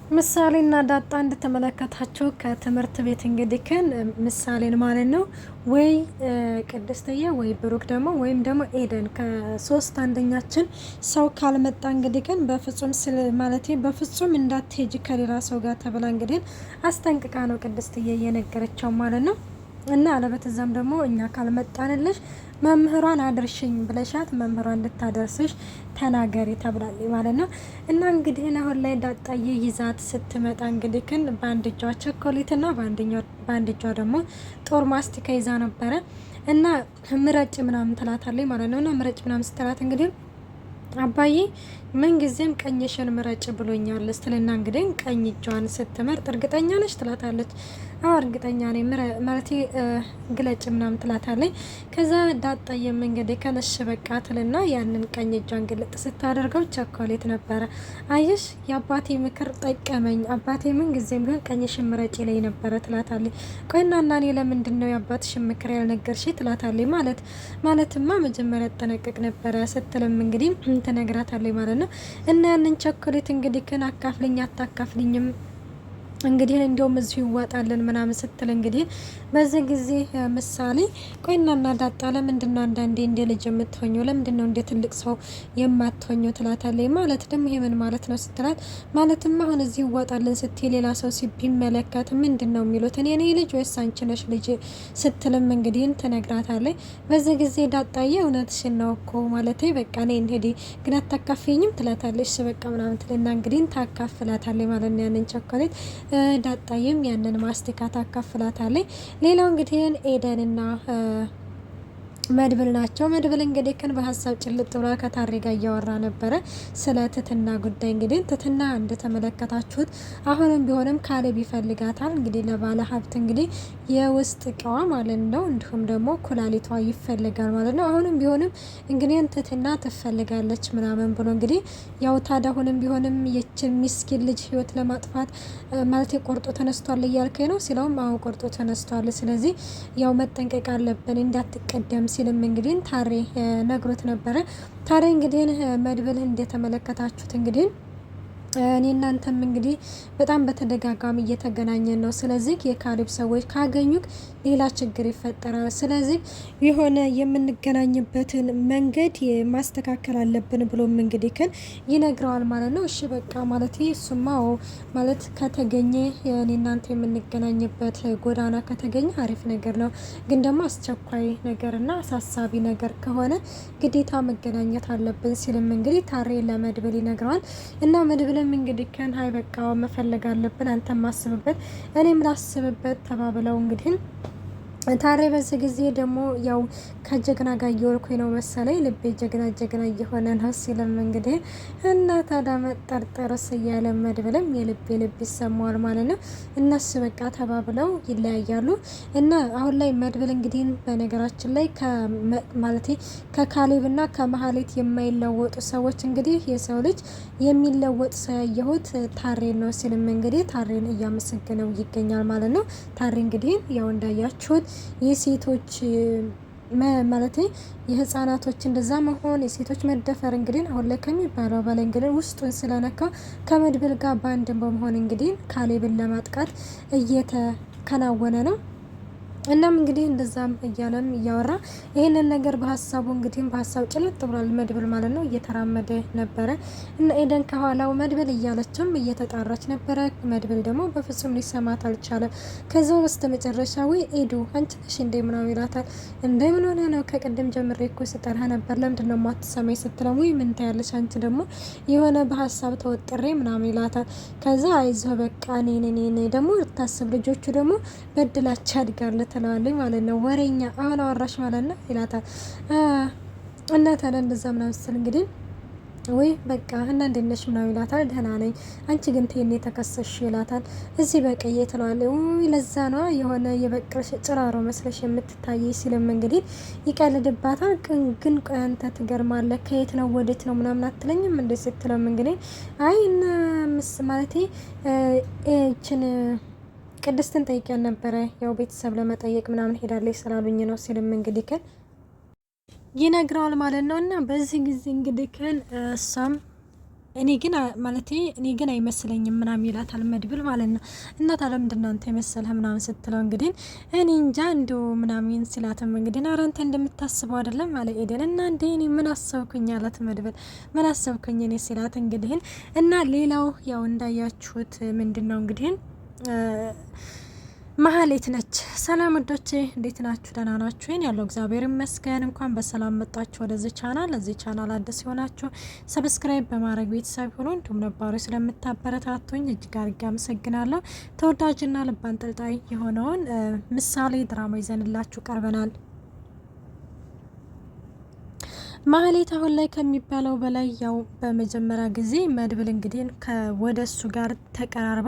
ምሳሌና ዳጣ እንደተመለከታቸው ከትምህርት ቤት እንግዲህ ምሳሌን ማለት ነው ወይ ቅድስትዬ ወይ ብሩክ ደግሞ ወይም ደግሞ ኤደን ከሶስት አንደኛችን ሰው ካልመጣ እንግዲህ በፍጹም ማለት በፍጹም እንዳትሄጂ ከሌላ ሰው ጋር ተብላ እንግዲህ አስጠንቅቃ ነው ቅድስትዬ እየነገረቻው ማለት ነው። እና አለበተዛም ደግሞ እኛ ካልመጣንልሽ መምህሯን አድርሽኝ ብለሻት መምህሯን እንድታደርስሽ ተናገሪ ተብላለች ማለት ነው። እና እንግዲህ አሁን ላይ ዳጣዬ ይዛት ስትመጣ እንግዲህ በአንድ እጇ ቸኮሌትና በአንድ እጇ ደግሞ ጦር ማስቲካ ይዛ ነበረ። እና ምረጭ ምናምን ትላታለች ማለት ነው። እና ምረጭ ምናምን ስትላት እንግዲህ አባዬ ምን ጊዜም ቀኝሽን ምረጭ ብሎኛል ስትልና እንግዲህ ቀኝ እጇን ስትመርጥ እርግጠኛ ነች ትላታለች። አዎ እርግጠኛ ነኝ ማለት ግለጭ ምናምን ትላታለች። ከዛ ዳጣዬም እንግዲህ ከነሽ በቃ ትልና ያንን ቀኝ እጇን ግልጥ ስታደርገው ቸኮሌት ነበረ። አየሽ የአባቴ ምክር ጠቀመኝ፣ አባቴ ምን ጊዜም ቢሆን ቀኝሽን ምረጭ ላይ ነበረ ትላታለች። ቆይና እና እኔ ለምንድን ነው የአባትሽን ምክር ያልነገርሽ ትላታለች። ማለትማ መጀመሪያ ጠነቅቅ ነበረ ስትልም እንግዲህ ትነግራታለች ማለት ነው። እና ያንን ቸኮሌት እንግዲህ አካፍልኝ አታካፍልኝም እንግዲህ እንደውም እዚሁ ይዋጣልን ምናምን ስትል እንግዲህ በዚህ ጊዜ ምሳሌ ቆይናና ዳጣ ለምንድነው አንዳንዴ እንደ ልጅ የምትሆኘው ለምንድነው እንደ ትልቅ ሰው የማትሆኘው ትላታለች። ማለት ደግሞ ይሄ ምን ማለት ነው ስትላት ማለትም አሁን እዚሁ ይዋጣልን ስትይ ሌላ ሰው ሲቢመለከት ምንድነው የሚሉት እኔ ነኝ ልጅ ወይስ አንቺ ነሽ ልጅ ስትልም እንግዲህ ትነግራታለች። በዚህ ጊዜ ዳጣዬ እውነትሽን ነው እኮ ማለት በቃ እኔ እንሄዲ ግን አታካፊኝም ትላታለች። በቃ ምናምን ትልና እንግዲህ ታካፍላታለች ማለት ነው ያንን ቸኮሌት። ዳጣዬም ያንን ማስቲካ ታካፍላታለች። ሌላው እንግዲህ ኤደንና መድብል ናቸው። መድብል እንግዲህ በሀሳብ ጭልጥ ብላ ከታሬ ጋር እያወራ ነበረ ስለ ትትና ጉዳይ። እንግዲህ ትትና እንደተመለከታችሁት አሁንም ቢሆንም ካሌብ ይፈልጋታል። እንግዲህ ለባለ ሀብት እንግዲህ የውስጥ እቃዋ ማለት ነው፣ እንዲሁም ደግሞ ኩላሊቷ ይፈልጋል ማለት ነው። አሁንም ቢሆንም እንግዲህ ትትና ትፈልጋለች ምናምን ብሎ እንግዲህ ያው ታዲያ አሁንም ቢሆንም የችን ሚስኪን ልጅ ህይወት ለማጥፋት ማለት ቆርጦ ተነስቷል እያልከኝ ነው ሲለውም አዎ ቆርጦ ተነስቷል፣ ስለዚህ ያው መጠንቀቅ አለብን እንዳትቀደም ሲልም እንግዲህ ታሬ ነግሮት ነበረ። ታሬ እንግዲህ መድብል እንደተመለከታችሁት እንግዲህ እኔ እናንተም እንግዲህ በጣም በተደጋጋሚ እየተገናኘን ነው። ስለዚህ የካሌብ ሰዎች ካገኙክ ሌላ ችግር ይፈጠራል። ስለዚህ የሆነ የምንገናኝበትን መንገድ ማስተካከል አለብን ብሎም እንግዲህ ይነግረዋል ማለት ነው። እሺ በቃ ማለት እሱማው ማለት ከተገኘ እኔ እናንተ የምንገናኝበት ጎዳና ከተገኘ አሪፍ ነገር ነው። ግን ደግሞ አስቸኳይ ነገርና አሳሳቢ ነገር ከሆነ ግዴታ መገናኘት አለብን ሲልም እንግዲህ ታሬ ለመድብል ይነግረዋል። እና መድብል እንግዲህ ሀይ በቃ መፈለግ አለብን አንተም ማስብበት እኔም ላስብበት ተባብለው እንግዲህ ታሬ በዚህ ጊዜ ደግሞ ያው ከጀግና ጋር እየወልኩኝ ነው መሰለኝ ልቤ ጀግና እየሆነ ነው ሲልም እንግዲህ እና ታዲያ መጠርጠርስ እያለ መድብልም ልብ ይሰማዋል ማለት ነው። እነሱ በቃ ተባብለው ይለያያሉ። እና አሁን ላይ መድብል እንግዲህ በነገራችን ላይ ማለት ከካሌብና ከመሀሌት የማይለወጡ ሰዎች እንግዲህ የሰው ልጅ የሚለወጥ ሰው ያየሁት ታሬን ነው ሲልም እንግዲህ ታሬን እያመሰገነው ይገኛል ማለት ነው። ታሬ እንግዲህ ያው እንዳያችሁት የሴቶች ማለት የህፃናቶች እንደዛ መሆን የሴቶች መደፈር እንግዲህ አሁን ላይ ከሚባለው በላይ እንግዲህ ውስጡን ስለነካው ከመድብል ጋር ባንድ በመሆን እንግዲህ ካሌብን ለማጥቃት እየተከናወነ ነው። እናም እንግዲህ እንደዛም እያለም እያወራ ይሄንን ነገር በሀሳቡ እንግዲህ በሀሳብ ጭልጥ ብሏል መድብል ማለት ነው። እየተራመደ ነበረ እና ኤደን ከኋላው መድብል እያለችም እየተጣራች ነበረ። መድብል ደግሞ በፍጹም ሊሰማት አልቻለም። ከዛው በስተመጨረሻ ወይ ኤዱ አንቺ ነሽ እንደ ምናምን ይላታል። እንደምን ሆነ ነው ከቅድም ጀምሬ እኮ ስጠራ ነበር ለምንድን ነው የማትሰማኝ ስትለው ወይ ምን ታያለሽ አንቺ ደግሞ የሆነ በሀሳብ ተወጥሬ ምናምን ይላታል። ከዛ አይዞህ በቃ እኔ ደግሞ ልታስብ ልጆቹ ደግሞ በድላቸው ያድጋል ትለዋለች ማለት ነው። ወሬኛ አሁን አወራሽ ማለት ነው ይላታል። እና ታዲያ እንደዛ ምናምን ስትል እንግዲህ ወይ በቃ እና እንዴት ነሽ ምናምን ይላታል። ደህና ነኝ አንቺ ግን ትሄኔ ተከሰሽ ይላታል። እዚህ በቀዬ ትለዋለች። ወይ ለዛ ነው የሆነ የበቀልሽ ጭራሮ መስለሽ የምትታይ ሲልም እንግዲህ ይቀልድባታል። ግን ቆይ አንተ ትገርማለህ ከየት ነው ወዴት ነው ምናምን አትለኝም እንዴ ስትለም እንግዲህ አይ እና ማለቴ እችን ቅድስትን ጠይቂያን ነበረ ያው ቤተሰብ ለመጠየቅ ምናምን ሄዳለች ስላሉኝ ነው ሲልም እንግዲህ ይነግረዋል ማለት ነው። እና በዚህ ጊዜ እንግዲህ እሷም እኔ ግን ማለት እኔ ግን አይመስለኝም ምናምን ይላታል መድብል ማለት ነው። እና ታዲያ ምንድን ነው አንተ የመሰለህ ምናምን ስትለው እንግዲህ እኔ እንጃ እንዲሁ ምናምን ሲላትም እንግዲህ ኧረ አንተ እንደምታስበው አይደለም አለ ኤደን። እና እንዴ እኔ ምን አሰብኩኝ አላት መድብል። ምን አሰብኩኝ እኔ ሲላት እንግዲህ እና ሌላው ያው እንዳያችሁት ምንድን ነው እንግዲህ መሀሌት ነች። ሰላም ወዶቼ እንዴት ናችሁ? ደህና ናችሁ? ይሄን ያለው እግዚአብሔር ይመስገን። እንኳን በሰላም መጣችሁ ወደዚህ ቻናል። ለዚህ ቻናል አዲስ የሆናችሁ ሰብስክራይብ በማድረግ ቤተሰብ ሆኖ እንዲሁም ነባሩ ስለምታበረታቱኝ እጅግ አድርጌ አመሰግናለሁ። ተወዳጅና ልብ አንጠልጣይ የሆነውን ምሳሌ ድራማ ይዘንላችሁ ቀርበናል። ማህሌት አሁን ላይ ከሚባለው በላይ ያው በመጀመሪያ ጊዜ መድብል እንግዲህ ወደ እሱ ጋር ተቀራርባ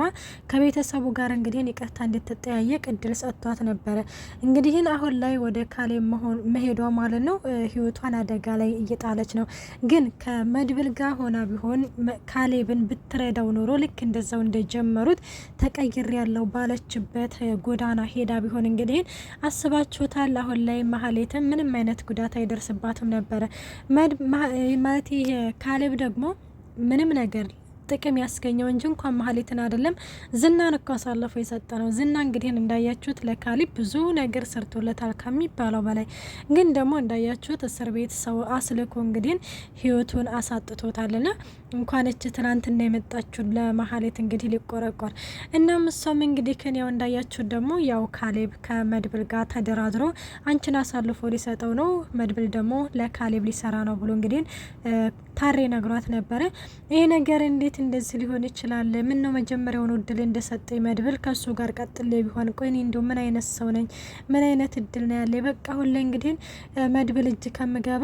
ከቤተሰቡ ጋር እንግዲህ ይቅርታ እንድትጠያየቅ እድል ሰጥቷት ነበረ። እንግዲህ አሁን ላይ ወደ ካሌብ መሄዷ ማለት ነው ህይወቷን አደጋ ላይ እየጣለች ነው። ግን ከመድብል ጋር ሆና ቢሆን ካሌብን ብትረዳው ኖሮ ልክ እንደዛው እንደጀመሩት ተቀይር ያለው ባለችበት ጎዳና ሄዳ ቢሆን እንግዲህ አስባችሁታል። አሁን ላይ ማህሌትም ምንም አይነት ጉዳት አይደርስባትም ነበረ። ማለት ይሄ ካሌብ ደግሞ ምንም ነገር ጥቅም ያስገኘው እንጂ እንኳን ማህሌትን አይደለም ዝናን እኮ አሳልፎ የሰጠ ነው። ዝና እንግዲህ እንዳያችሁት ለካሌብ ብዙ ነገር ሰርቶለታል ከሚባለው በላይ። ግን ደግሞ እንዳያችሁት እስር ቤት ሰው አስልኮ እንግዲህ ህይወቱን አሳጥቶታልና እንኳን እች ትናንትና የመጣችሁ ለማህሌት እንግዲህ ሊቆረቆር እናም እሷም እንግዲህ ያው እንዳያችሁት ደግሞ ያው ካሌብ ከመድብል ጋር ተደራድሮ አንቺን አሳልፎ ሊሰጠው ነው፣ መድብል ደግሞ ለካሌብ ሊሰራ ነው ብሎ እንግዲህ ታሬ ነግሯት ነበረ። ይሄ ነገር እንዴት እንደዚህ ሊሆን ይችላል? ምን ነው መጀመሪያውን እድል እንደሰጠኝ መድብል ከሱ ጋር ቀጥሌ ቢሆን ቆይ እኔ እንደው ምን አይነት ሰው ነኝ? ምን አይነት እድል ነው ያለ? በቃ ሁሌ እንግዲህ መድብል እጅ ከምገባ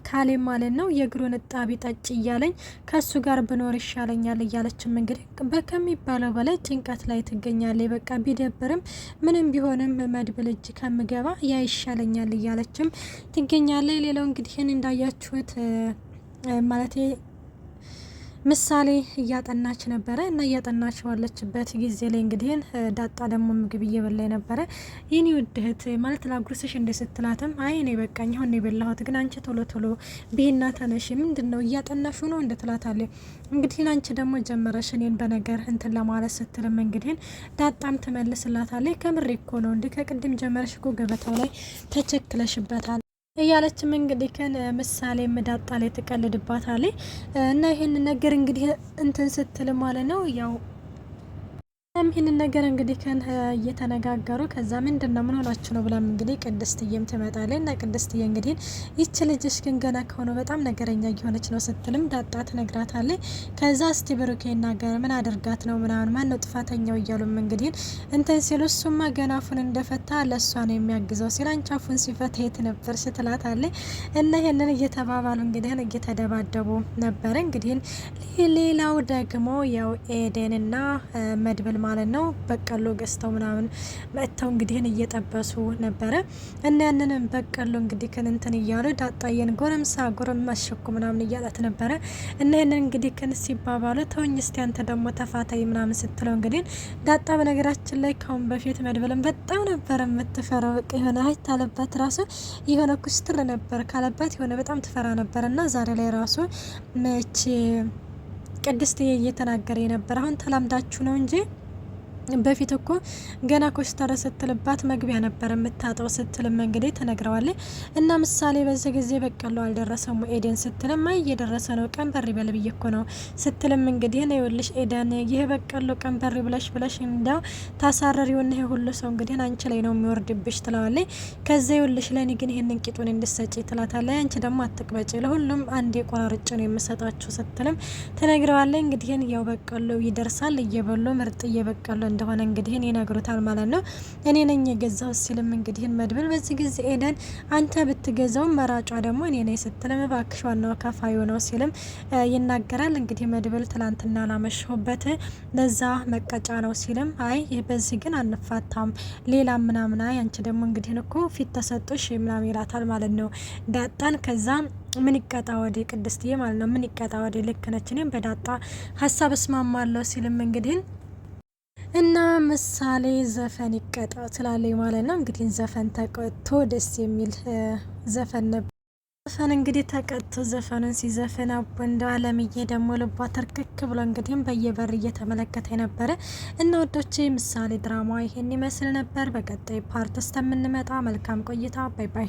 ካሌብ ማለት ነው የእግሩን እጣቢ ጠጭ እያለኝ ከሱ ጋር ብኖር ይሻለኛል እያለችም እንግዲህ በከሚባለው በላይ ጭንቀት ላይ ትገኛለች። በቃ ቢደብርም ምንም ቢሆንም መድብል እጅ ከምገባ ያ ይሻለኛል እያለችም ትገኛለች። ሌላው እንግዲህ እንዳያችሁት ማለት ምሳሌ እያጠናች ነበረ እና እያጠናች ባለችበት ጊዜ ላይ እንግዲህ ዳጣ ደግሞ ምግብ እየበላይ ነበረ። ይህን ውድ እህት ማለት ላጉርስሽ እንደ ስትላትም አይ እኔ በቃኝ አሁን የበላሁት ግን አንቺ ቶሎ ቶሎ ብሄና ተነሽ ምንድን ነው እያጠናሹ ነው እንደ ትላታለች። እንግዲህ አንቺ ደግሞ ጀመረሽ እኔን በነገር እንትን ለማለት ስትልም እንግዲህ ዳጣም ትመልስላታለች። ከምሬ እኮ ነው እንዲህ ከቅድም ጀመረሽ እኮ ገበታው ላይ ተቸክለሽበታል እያለችም እንግዲህ ምሳሌ ዳጣ ላይ ትቀልድባታለች። እና ይሄን ነገር እንግዲህ እንትን ስትል ማለት ነው ያው ይህንን ነገር እንግዲህ እየተነጋገሩ ከዛ ምንድን ነው ምን ሆናችሁ ነው ብላም እንግዲህ ቅድስትዬም ትመጣለች። እና ቅድስትዬ እንግዲህ ይች ልጅሽ ግን ገና ከሆነ በጣም ነገረኛ እየሆነች ነው ስትልም ዳጣ ትነግራታለች። ከዛ እስቲ ብሩኬ ይናገር ምን አድርጋት ነው ምናምን ማን ነው ጥፋተኛው እያሉም እንግዲህ እንትን ሲሉ እሱማ ገና አፉን እንደፈታ ለእሷ ነው የሚያግዘው ሲል አንቺ አፉን ሲፈታ የት ነበር ስትላታለች። እና ይህንን እየተባባሉ እንግዲህ እየተደባደቡ ነበረ። እንግዲህ ሌላው ደግሞ ያው ኤደንና መድብል ማለት ነው በቀሎ ገዝተው ምናምን መጥተው እንግዲህ እየጠበሱ ነበረ። እና ያንንም በቀሎ እንግዲህ እንትን እያሉ ዳጣየን ጎረምሳ ጎረምሳሽኩ ምናምን እያላት ነበረ። እና ያንን እንግዲህ ሲባባሉ ተወኝ እስቲ አንተ ደግሞ ተፋታይ ምናምን ስትለው እንግዲህ ዳጣ በነገራችን ላይ ካሁን በፊት መድብልን በጣም ነበረ የምትፈራው። በቃ የሆነ ሀይት አለባት ራሱ የሆነ ኩስትር ነበር ካለባት የሆነ በጣም ትፈራ ነበር። እና ዛሬ ላይ ራሱ መቼ ቅድስት እየተናገረ ነበር አሁን ተላምዳችሁ ነው እንጂ በፊት እኮ ገና ኮስተር ስትልባት መግቢያ ነበር የምታጠው ስትልም እንግዲህ ተነግረዋለች። እና ምሳሌ በዚህ ጊዜ በቀሎ አልደረሰም ኤደን ስትልም አይ እየደረሰ ነው ቀንበር ይበል ብዬ እኮ ነው ስትልም እንግዲህ ነው ይኸውልሽ ኤደን ይህ በቀሎ ቀንበር ብለሽ እንዳው ታሳረሪውና ይሄ ሁሉ ሰው እንግዲህ አንቺ ላይ ነው የሚወርድብሽ ትለዋለች። ከዛ ይኸውልሽ ለኔ ግን ይሄንን ቂጡን እንድሰጪ ትላታለች። አንቺ ደግሞ አትቅበጪ ለሁሉም አንድ የቆራርጭ ነው የምሰጣችሁ ስትልም ተነግረዋለች። እንግዲህ ያው በቀሎ ይደርሳል እየበሉ ምርጥ እየበቀሎ እንደሆነ እንግዲህ ይነግሩታል ማለት ነው። እኔ ነኝ የገዛው ሲልም እንግዲህ መድብል በዚህ ጊዜ ኤደን አንተ ብትገዛው መራጯ ደግሞ እኔ ነኝ ስትልም እባክሽ ዋናው ከፋዩ ነው ሲልም ይናገራል። እንግዲህ መድብል ትላንትና ላመሽሁበት ለዛ መቀጫ ነው ሲልም አይ በዚህ ግን አንፋታም ሌላ ምናምን አይ አንቺ ደግሞ እንግዲህ እኮ ፊት ተሰጦሽ ምናምን ይላታል ማለት ነው ዳጣን። ከዛ ምን ይቀጣ ወደ ቅድስትዬ ማለት ነው ምን ይቀጣ ወደ ልክ ነች እኔም በዳጣ ሀሳብ እስማማለሁ ሲልም እንግዲህ እና ምሳሌ ዘፈን ይቀጣ ትላለች ማለት ነው። እንግዲህ ዘፈን ተቀጥቶ ደስ የሚል ዘፈን ነበር። ዘፈን እንግዲህ ተቀጥቶ ዘፈኑን ሲዘፍን አቦ እንደው አለምዬ ደግሞ ልቧ ተርክክ ብሎ እንግዲህም በየበር እየተመለከተ ነበረ። እና ወዶቼ ምሳሌ ድራማ ይሄን ይመስል ነበር። በቀጣይ ፓርት እስከምንመጣ መልካም ቆይታ። ባይ ባይ።